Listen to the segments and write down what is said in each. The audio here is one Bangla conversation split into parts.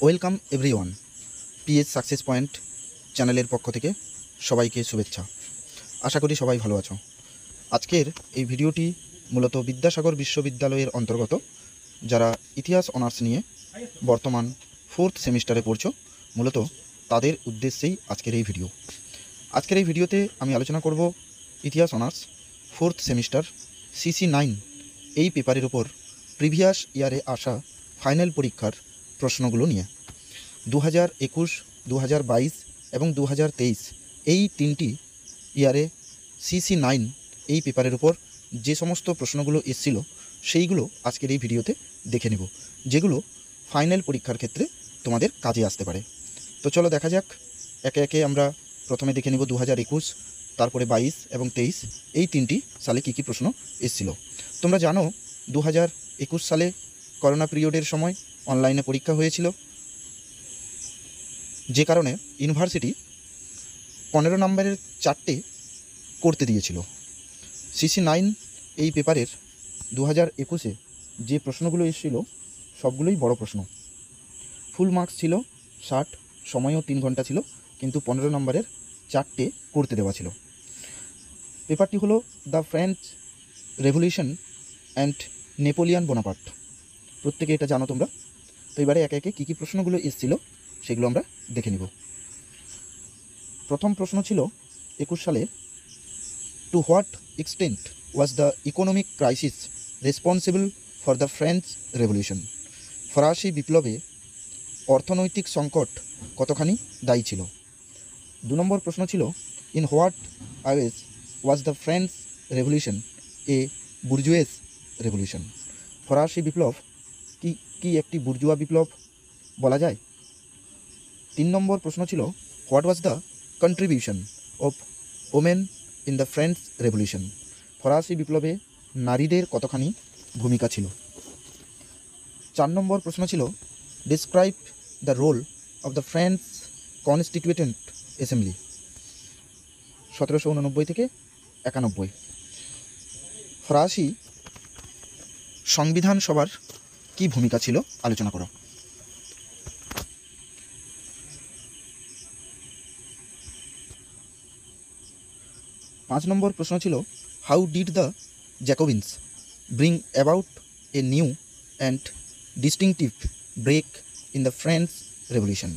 Welcome everyone, PS success point চ্যানেলের পক্ষ থেকে সবাইকে শুভেচ্ছা। আশা করি সবাই ভালো আছো। আজকের এই ভিডিওটি মূলত বিদ্যাসাগর বিশ্ববিদ্যালয়ের অন্তর্গত যারা ইতিহাস অনার্স নিয়ে বর্তমান 4th সেমিস্টারে পড়ছো, মূলত তাদের উদ্দেশ্যেই আজকের এই ভিডিও। আজকের এই ভিডিওতে আমি আলোচনা করব ইতিহাস অনার্স 4th সেমিস্টার CC9 এই পেপারের উপর প্রিভিয়াস ইয়ারে আসা ফাইনাল পরীক্ষার প্রশ্নগুলো নিয়ে। 2021, 2022 এবং 2023 এই তিনটি ইয়ারে CC9 এই পেপারের উপর যে সমস্ত প্রশ্নগুলো এসেছিল সেইগুলো আজকের এই ভিডিওতে দেখে নেব, যেগুলো ফাইনাল পরীক্ষার ক্ষেত্রে তোমাদের কাজে আসতে পারে। তো চলো দেখা যাক, একে একে আমরা প্রথমে দেখে নেব 2021, তারপরে 22 এবং 23 এই তিনটি সালে কী কী প্রশ্ন এসেছিল। তোমরা জানো 2021 সালে করোনা পিরিয়ডের সময় অনলাইনে পরীক্ষা হয়েছিল, যে কারণে ইউনিভার্সিটি 15 নম্বরের 4টে করতে দিয়েছিল। CC9 এই পেপারের 2021-এ যে প্রশ্নগুলো এসেছিল সবগুলোই বড় প্রশ্ন। ফুল মার্কস ছিল 60, সময়ও 3 ঘন্টা ছিল, কিন্তু 15 নম্বরের 4টে করতে দেওয়া ছিল। পেপারটি হলো the French revolution and Napoleon Bonaparte. প্রত্যেকে এটা জানো তোমরা। তো এবারে একে একে কী কী প্রশ্নগুলো এসেছিল সেগুলো আমরা দেখে নিব। প্রথম প্রশ্ন ছিল 21 সালে, to what extent was the economic crisis responsible for the French revolution? ফরাসি বিপ্লবে অর্থনৈতিক সংকট কতখানি দায়ী ছিল? 2 নম্বর প্রশ্ন ছিল, in what ways was the French revolution a bourgeois revolution? ফরাসি বিপ্লব কি একটি বুর্জুয়া বিপ্লব বলা যায়? 3 নম্বর প্রশ্ন ছিল, what was the contribution of women in the French revolution? ফরাসি বিপ্লবে নারীদের কতখানি ভূমিকা ছিল? 4 নম্বর প্রশ্ন ছিল, describe the role of the French constituent assembly 1789 থেকে 91। ফরাসি সংবিধান সভার কী ভূমিকা ছিল আলোচনা করো। 5 নম্বর প্রশ্ন ছিল, how did the Jacobins bring about a new and distinctive break in the French revolution?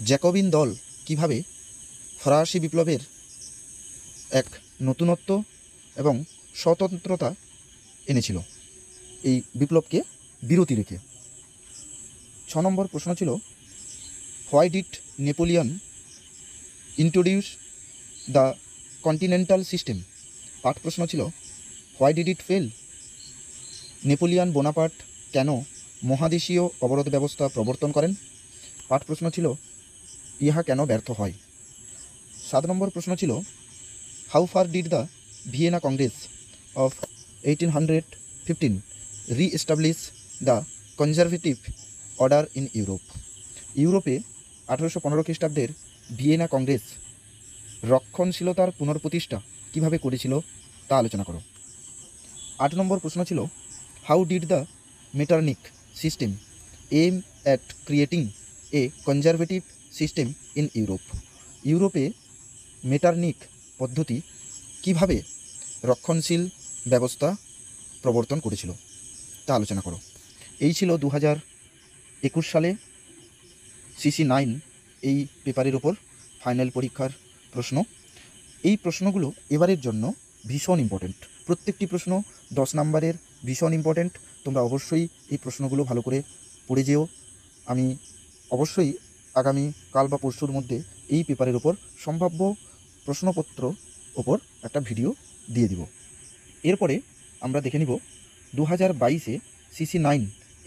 Jacobin দল কিভাবে ফরাসি বিপ্লবের এক নতুনত্ব এবং স্বতন্ত্রতা এনেছিল এই বিপ্লবকে বিরতি রেখে? 6 নম্বর প্রশ্ন ছিল, why did Napoleon introduce the continental system? পাঠ প্রশ্ন ছিল, why did it fail? Napoleon Bonaparte কেন মহাদেশীয় অবরোধ ব্যবস্থা প্রবর্তন করেন? পাঠ প্রশ্ন ছিল, ইহা কেন ব্যর্থ হয়? 7 নম্বর প্রশ্ন ছিল, how far did the Vienna congress of 1815 reestablish the conservative order in Europe? ইউরোপে 1815 খ্রিস্টাব্দের ভিয়েনা কংগ্রেস রক্ষণশীলতার পুনঃপ্রতিষ্ঠা কীভাবে করেছিল তা আলোচনা করো। 8 নম্বর প্রশ্ন ছিল, how did the Metternich system aim at creating a conservative system in Europe? ইউরোপে মেটারনিক পদ্ধতি কিভাবে রক্ষণশীল ব্যবস্থা প্রবর্তন করেছিল তা আলোচনা করো। এই ছিল 2021 সালে CC9 এই পেপারের ওপর ফাইনাল পরীক্ষার প্রশ্ন। এই প্রশ্নগুলো এবারের জন্য ভীষণ ইম্পর্টেন্ট। প্রত্যেকটি প্রশ্ন 10 নম্বরের, ভীষণ ইম্পর্টেন্ট। তোমরা অবশ্যই এই প্রশ্নগুলো ভালো করে পড়ে যেও। আমি অবশ্যই আগামী কাল বা পরশুর মধ্যে এই পেপারের ওপর সম্ভাব্য প্রশ্নপত্র ওপর একটা ভিডিও দিয়ে দিব। এরপরে আমরা দেখে নিব 2022-এ CC9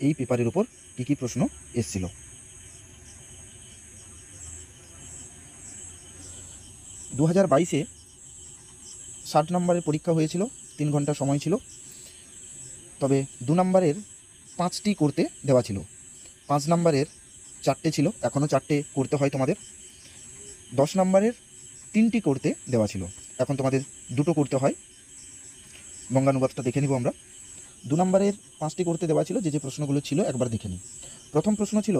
এই পেপারের ওপর কী কী প্রশ্ন এসেছিল। 2022-এ 60 নম্বরের পরীক্ষা হয়েছিল, 3 ঘন্টা সময় ছিল। তবে 2 নম্বরের 5টি করতে দেওয়া ছিল, 5 নম্বরের 4টে ছিল, এখনও 4টে করতে হয় তোমাদের। 10 নম্বরের 3টি করতে দেওয়া ছিল, এখন তোমাদের 2টো করতে হয়। বঙ্গানুবাদটা দেখে নিব আমরা। 2 নম্বরের 5টি করতে দেওয়া ছিল, যে প্রশ্নগুলো ছিল একবার দেখে নিই। প্রথম প্রশ্ন ছিল,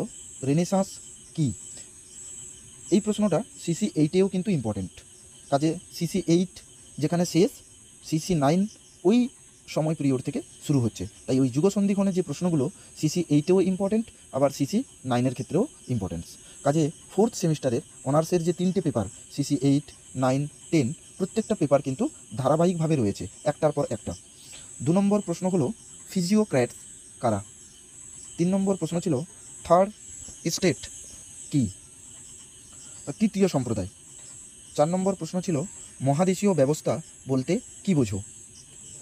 রেনেসাঁস কি? এই প্রশ্নটা সিসি 8-এও কিন্তু ইম্পর্টেন্ট। কাজে সিসি 8 যেখানে শেষ, সিসি 9 ওই সময় পিরিয়ড থেকে শুরু হচ্ছে। তাই ওই যুগসন্ধিক্ষণের যে প্রশ্নগুলো সিসি 8-এও ইম্পর্টেন্ট, আবার সিসি 9-এর ক্ষেত্রেও ইম্পর্টেন্স। কাজে 4th সেমিস্টারের অনার্সের যে 3টে পেপার সিসি 8, 9, 10 প্রত্যেকটা পেপার কিন্তু ধারাবাহিকভাবে রয়েছে একটার পর একটা। 2 নম্বর প্রশ্ন হলো ফিজিওক্র্যাটস কারা? 3 নম্বর প্রশ্ন ছিল থার্ড স্টেট কি? তৃতীয় সম্প্রদায়। 4 নম্বর প্রশ্ন ছিল মহাদেশীয় ব্যবস্থা বলতে কি বোঝো?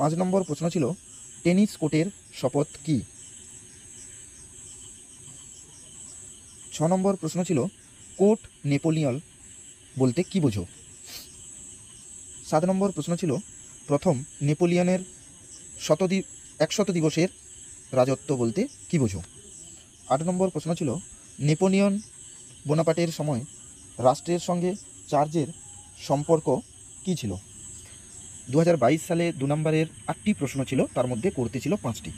5 নম্বর প্রশ্ন ছিল টেনিস কোর্টের শপথ কি? 6 নম্বর প্রশ্ন ছিল কোর্ট নেপোলিয়ন বলতে কি বোঝো? 7 নম্বর প্রশ্ন ছিল প্রথম নেপোলিয়নের 100 দিবসের রাজত্ব বলতে কি বোঝো? 8 নম্বর প্রশ্ন ছিল নেপোলিয়ন বোনাপার্টের সময় রাষ্ট্রের সঙ্গে চার্চের সম্পর্ক কি ছিল? 2022 সালে 2 নম্বরের 8টি প্রশ্ন ছিল, তার মধ্যে করতে ছিল 5টি।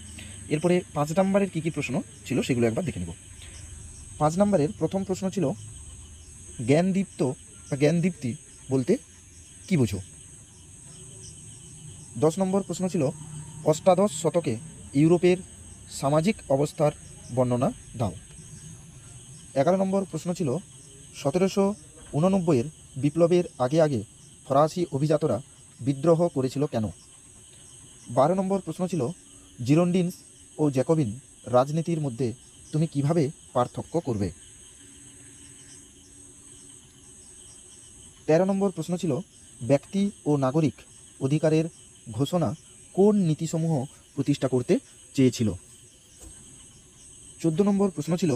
এরপরে 5 নম্বরের কী কী প্রশ্ন ছিল সেগুলো একবার দেখে নেব। 5 নম্বরের প্রথম প্রশ্ন ছিল জ্ঞানদীপ্তি বলতে কি বোঝো? 10 নম্বর প্রশ্ন ছিল অষ্টাদশ শতকে ইউরোপের সামাজিক অবস্থার বর্ণনা দাও। 11 নম্বর প্রশ্ন ছিল 1789-এর বিপ্লবের আগে ফরাসি অভিজাতরা বিদ্রোহ করেছিল কেন? 12 নম্বর প্রশ্ন ছিল জিরোন্ডিনস ও জ্যাকোবিন রাজনীতির মধ্যে তুমি কিভাবে পার্থক্য করবে? 13 নম্বর প্রশ্ন ছিল ব্যক্তি ও নাগরিক অধিকারের ঘোষণা কোন নীতিসমূহ প্রতিষ্ঠা করতে চেয়েছিল? 14 নম্বর প্রশ্ন ছিল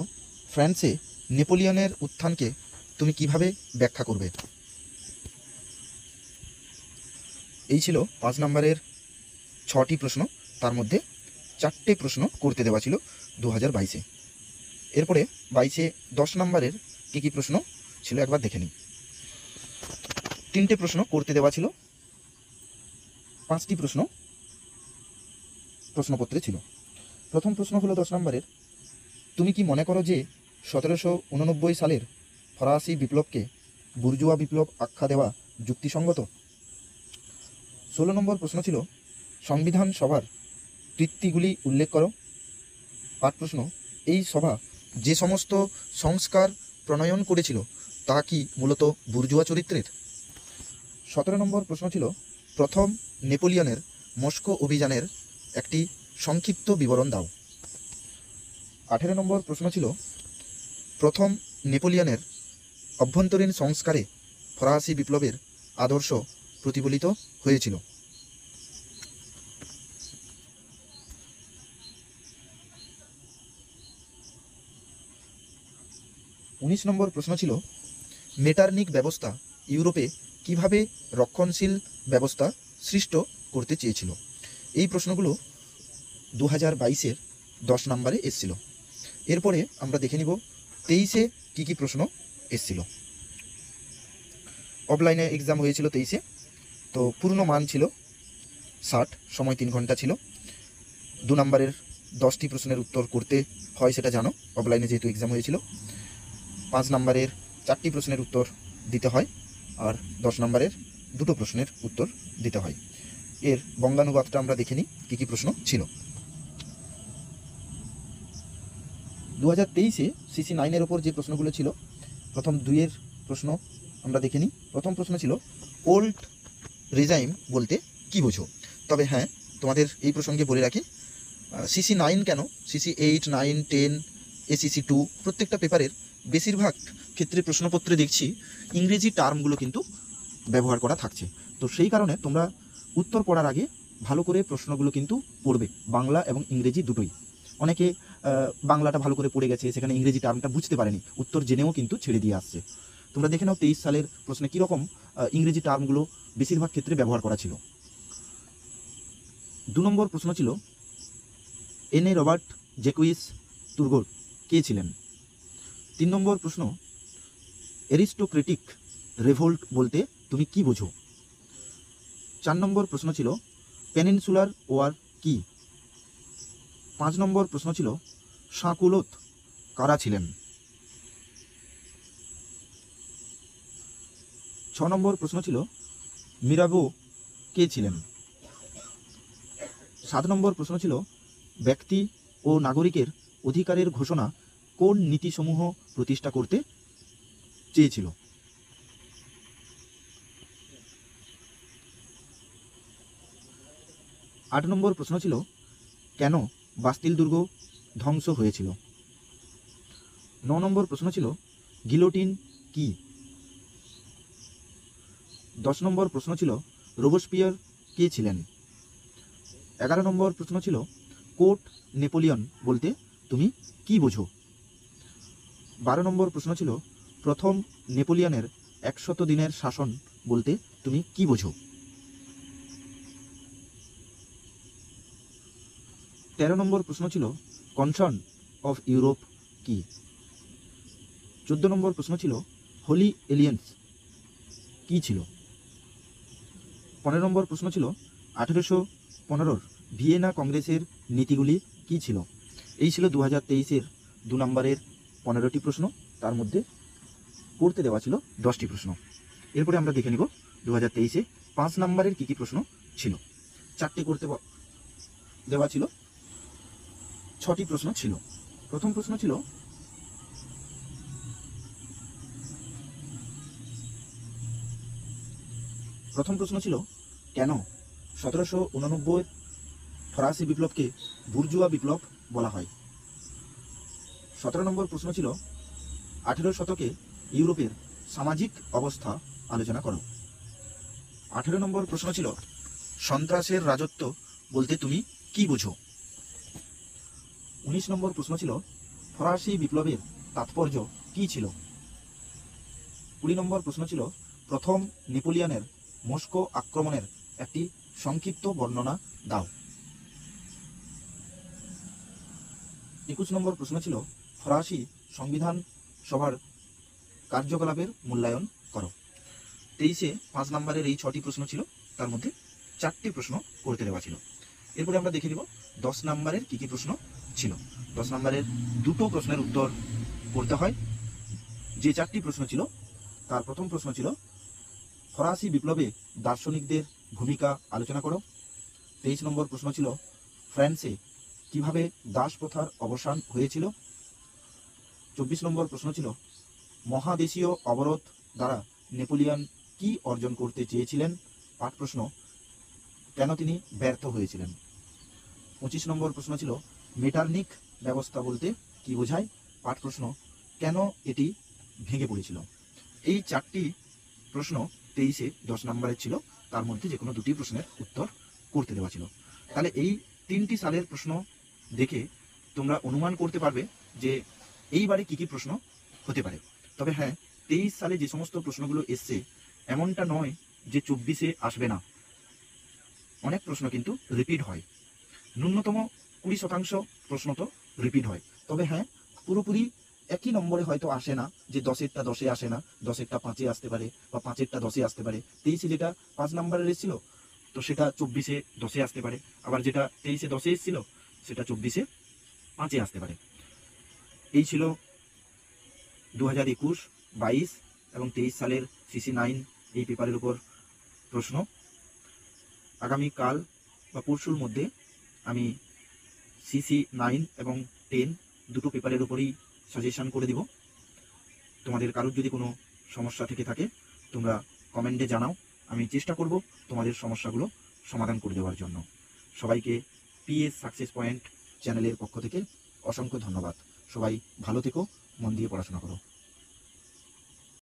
ফ্রান্সে নেপোলিয়নের উত্থানকে তুমি কিভাবে ব্যাখ্যা করবে? এই ছিল 5 নম্বরের 6টি প্রশ্ন, তার মধ্যে 4টে প্রশ্ন করতে দেওয়া ছিল 2022-এ। এরপরে 22-এ 10 নম্বরের কী কী প্রশ্ন ছিল একবার দেখে নিই। 3টে প্রশ্ন করতে দেওয়া ছিল, 5টি প্রশ্ন প্রশ্নপত্রে ছিল। প্রথম প্রশ্ন হলো 10 নম্বরের, তুমি কি মনে করো যে 1789 সালের ফরাসি বিপ্লবকে বুর্জুয়া বিপ্লব আখ্যা দেওয়া যুক্তিসঙ্গত? 16 নম্বর প্রশ্ন ছিল সংবিধান সভার কৃতিগুলি উল্লেখ করো। 8 প্রশ্ন, এই সভা যে সমস্ত সংস্কার প্রণয়ন করেছিল তা কি মূলত বুর্জুয়া চরিত্রের? 17 নম্বর প্রশ্ন ছিল প্রথম নেপোলিয়নের মস্কো অভিযানের একটি সংক্ষিপ্ত বিবরণ দাও। 18 নম্বর প্রশ্ন ছিল প্রথম নেপোলিয়নের অভ্যন্তরীণ সংস্কারে ফরাসি বিপ্লবের আদর্শ প্রতিফলিত হয়েছিল। 19 নম্বর প্রশ্ন ছিল মেটারনিক ব্যবস্থা ইউরোপে কিভাবে রক্ষণশীল ব্যবস্থা সৃষ্ট করতে চেয়েছিল? এই প্রশ্নগুলো 2022-এর 10 নম্বরে এসেছিল। এরপরে আমরা দেখে নিব 23-এ কী কী প্রশ্ন এসেছিল। অফলাইনে এক্সাম হয়েছিল 23-এ, তো পূর্ণ মান ছিল 60, সময় 3 ঘন্টা ছিল। 2 নম্বরের 10টি প্রশ্নের উত্তর করতে হয় সেটা জানো, অফলাইনে যেহেতু এক্সাম হয়েছিল। 5 নম্বরের 4টি প্রশ্নের উত্তর দিতে হয়, আর 10 নম্বরের 2টো প্রশ্নের উত্তর দিতে হয়। এর বঙ্গানুবাদটা আমরা দেখে নিই কী কী প্রশ্ন ছিল। 2023-এ সিসি 9-এর ওপর যে প্রশ্নগুলো ছিল, প্রথম 2-এর প্রশ্ন আমরা দেখে নিই। প্রথম প্রশ্ন ছিল ওল্ড রেজাইম বলতে কি বোঝো? তবে হ্যাঁ, তোমাদের এই প্রসঙ্গে বলে রাখি, সিসি 9 কেন, সিসি 8, 9, 10, এসিসি 2 প্রত্যেকটা পেপারের বেশিরভাগ ক্ষেত্রে প্রশ্নপত্রে দেখছি ইংরেজি টার্মগুলো কিন্তু ব্যবহার করা থাকছে। তো সেই কারণে তোমরা উত্তর পড়ার আগে ভালো করে প্রশ্নগুলো কিন্তু পড়বে, বাংলা এবং ইংরেজি দুটোই। অনেকে বাংলাটা ভালো করে পড়ে গেছে, সেখানে ইংরেজি টার্মটা বুঝতে পারেনি, উত্তর জেনেও কিন্তু ছেড়ে দিয়ে আসছে। তোমরা দেখে নাও 23 সালের প্রশ্নে কীরকম ইংরেজি টার্মগুলো বেশিরভাগ ক্ষেত্রে ব্যবহার করা ছিল। 2 নম্বর প্রশ্ন ছিল এনে রবার্ট জ্যাকুইস তুরগোর কে ছিলেন? 3 নম্বর প্রশ্ন অ্যারিস্টোক্রেটিক রেভোল্ট বলতে তুমি কি বোঝো? 4 নম্বর প্রশ্ন ছিল পেনিনসুলার ওয়ার কি? 5 নম্বর প্রশ্ন ছিল সাকুলোত কারা ছিলেন? 6 নম্বর প্রশ্ন ছিল মিরাবো কে ছিলেন। 7 নম্বর প্রশ্ন ছিল ব্যক্তি ও নাগরিকের অধিকারের ঘোষণা কোন নীতিসমূহ প্রতিষ্ঠা করতে চেয়েছিল। 8 নম্বর প্রশ্ন ছিল কেন বাস্তিল দুর্গ ধ্বংস হয়েছিল। 9 নম্বর প্রশ্ন ছিল গিলোটিন কি। 10 নম্বর প্রশ্ন ছিল রোবসপিয়ার কে ছিলেন। 11 নম্বর প্রশ্ন ছিল কোর্ট নেপোলিয়ন বলতে তুমি কি বোঝো। 12 নম্বর প্রশ্ন ছিল প্রথম নেপোলিয়নের 100 দিনের শাসন বলতে তুমি কি বোঝো। 13 নম্বর প্রশ্ন ছিল কনসার্ন অফ ইউরোপ কি। 14 নম্বর প্রশ্ন ছিল হোলি এলিয়েন্স কি ছিল। 15 নম্বর প্রশ্ন ছিল 1815 ভিয়েনা কংগ্রেসের নীতিগুলি কি ছিল। এই ছিল 2023-এর 2 নম্বরের 15টি প্রশ্ন, তার মধ্যে করতে দেওয়া ছিল 10টি প্রশ্ন। এরপরে আমরা দেখে নিব 2023-এ 5 নম্বরের কী কী প্রশ্ন ছিল। 4টে করতে দেওয়া ছিল, 6টি প্রশ্ন ছিল। প্রথম প্রশ্ন ছিল কেন 1789 ফরাসি বিপ্লবকে বুর্জুয়া বিপ্লব বলা হয়। 17 নম্বর প্রশ্ন ছিল 18 শতকে ইউরোপের সামাজিক অবস্থা আলোচনা করো। 18 নম্বর প্রশ্ন ছিল সন্ত্রাসের রাজত্ব বলতে তুমি কি বোঝো। 19 নম্বর প্রশ্ন ছিল ফরাসি বিপ্লবের তাৎপর্য কি ছিল। 20 নম্বর প্রশ্ন ছিল প্রথম নেপোলিয়নের মস্কো আক্রমণের একটি সংক্ষিপ্ত বর্ণনা দাও। 21 নম্বর প্রশ্ন ছিল ফরাসি সংবিধান সভার কার্যকলাপের মূল্যায়ন করো। 23-এ 5 নম্বরের এই 6টি প্রশ্ন ছিল, তার মধ্যে 4টি প্রশ্ন করতে দেওয়া ছিল। এরপরে আমরা দেখে নিব 10 নম্বরের কী কী প্রশ্ন ছিল। 10 নম্বরের 2টো প্রশ্নের উত্তর করতে হয়। যে 4টি প্রশ্ন ছিল তার প্রথম প্রশ্ন ছিল ফরাসি বিপ্লবে দার্শনিকদের ভূমিকা আলোচনা করো। 23 নম্বর প্রশ্ন ছিল ফ্রান্সে কিভাবে দাস প্রথার অবসান হয়েছিল। 24 নম্বর প্রশ্ন ছিল মহাদেশীয় অবরোধ দ্বারা নেপোলিয়ন কি অর্জন করতে চেয়েছিলেন। পাঠ প্রশ্ন কেন তিনি ব্যর্থ হয়েছিলেন। 25 নম্বর প্রশ্ন ছিল মেটারনিক ব্যবস্থা বলতে কি বোঝায়। পাঠ প্রশ্ন কেন এটি ভেঙে পড়েছিল। এই 4টি প্রশ্ন 23-এ 10 নম্বরের ছিল, তার মধ্যে যে কোনো 2টি প্রশ্নের উত্তর করতে দেওয়া ছিল। তাহলে এই 3টি সালের প্রশ্ন দেখে তোমরা অনুমান করতে পারবে যে এইবারে কী কী প্রশ্ন হতে পারে। তবে হ্যাঁ, 23 সালে যে সমস্ত প্রশ্নগুলো এসছে এমনটা নয় যে 24-এ আসবে না। অনেক প্রশ্ন কিন্তু রিপিট হয়, ন্যূনতম 20% প্রশ্ন তো রিপিট হয়। তবে হ্যাঁ, পুরোপুরি একই নম্বরে হয়তো আসে না, যে 10-এরটা 10-এ আসে না, 10-এরটা 5-এ আসতে পারে বা 5-এরটা 10-এ আসতে পারে। 23-এ যেটা 5 নম্বরের এসেছিল তো সেটা 24-এ 10-এ আসতে পারে, আবার যেটা 23-এ 10-এ এসেছিল সেটা 24-এ 5-এ আসতে পারে। এই ছিল 2021, 22 এবং 23 সালের CC9 এই পেপারের উপর প্রশ্ন। আগামীকাল বা পরশুর মধ্যে আমি CC9 এবং 10 দুটো পেপারের উপরেই সাজেশন করে দিব। তোমাদের কারোর যদি কোনো সমস্যা থেকে থাকে তোমরা কমেন্টে জানাও, আমি চেষ্টা করব তোমাদের সমস্যাগুলো সমাধান করে দেওয়ার জন্য। সবাইকে PS সাকসেস পয়েন্ট চ্যানেলের পক্ষ থেকে অসংখ্য ধন্যবাদ। সবাই ভালো থেকো, মন দিয়ে পড়াশোনা করো।